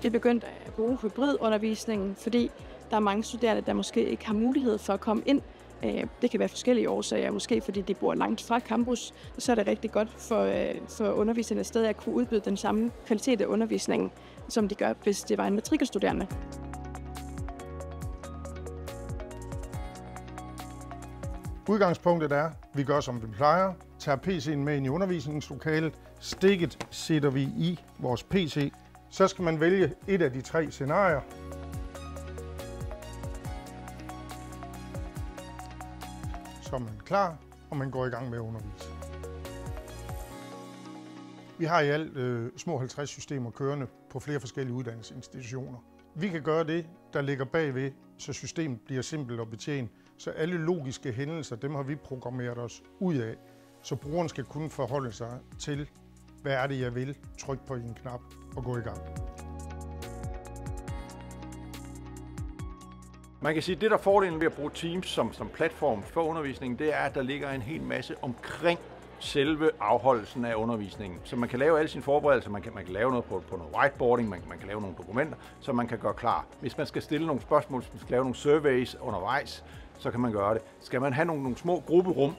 Vi er begyndt at bruge hybridundervisningen, fordi der er mange studerende, der måske ikke har mulighed for at komme ind. Det kan være forskellige årsager, måske fordi de bor langt fra campus. Så er det rigtig godt for underviserne stadig at kunne udbyde den samme kvalitet af undervisningen, som de gør, hvis det var en matrikelstuderende. Udgangspunktet er, at vi gør som vi plejer, tager PC'en med ind i undervisningslokalet, stikket sætter vi i vores PC. Så skal man vælge et af de 3 scenarier. Så er man klar, og man går i gang med at undervise. Vi har i alt små 50 systemer kørende på flere forskellige uddannelsesinstitutioner. Vi kan gøre det, der ligger bagved, så systemet bliver simpelt at betjene. Så alle logiske hændelser, dem har vi programmeret os ud af. Så brugeren skal kunne forholde sig til, hvad er det, jeg vil, tryk på en knap og gå i gang. Man kan sige, at det, der er fordelen ved at bruge Teams som platform for undervisningen, det er, at der ligger en hel masse omkring selve afholdelsen af undervisningen. Så man kan lave alle sine forberedelser, man kan lave noget på noget whiteboarding, man kan lave nogle dokumenter, så man kan gøre klar. Hvis man skal stille nogle spørgsmål, hvis man skal lave nogle surveys undervejs, så kan man gøre det. Skal man have nogle små grupperum,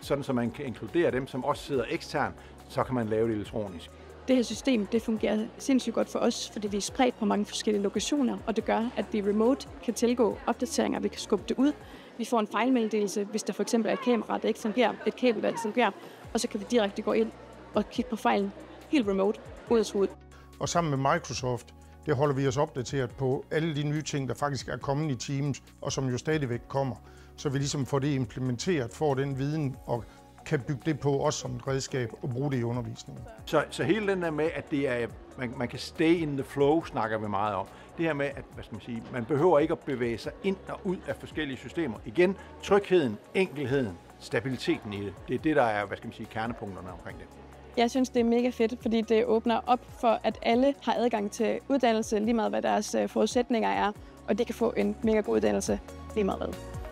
sådan så man kan inkludere dem, som også sidder eksternt, så kan man lave det elektronisk. Det her system, det fungerer sindssygt godt for os, fordi vi er spredt på mange forskellige lokationer, og det gør, at vi remote kan tilgå opdateringer, vi kan skubbe det ud. Vi får en fejlmeddelelse, hvis der for eksempel er et kamera, der ikke fungerer, et kabel, der ikke fungerer, og så kan vi direkte gå ind og kigge på fejlen helt remote, ud af hovedet. Og sammen med Microsoft, det holder vi os opdateret på alle de nye ting, der faktisk er kommet i Teams, og som jo stadigvæk kommer. Så vi ligesom får det implementeret, får den viden og kan bygge det på os som et redskab og bruge det i undervisningen. Så hele den der med, at det er, man kan stay in the flow, snakker vi meget om. Det her med, at man behøver ikke at bevæge sig ind og ud af forskellige systemer. Igen, trygheden, enkelheden, stabiliteten i det. Det er det, der er, kernepunkterne omkring det. Jeg synes, det er mega fedt, fordi det åbner op for, at alle har adgang til uddannelse, lige meget hvad deres forudsætninger er, og de kan få en mega god uddannelse lige meget hvad.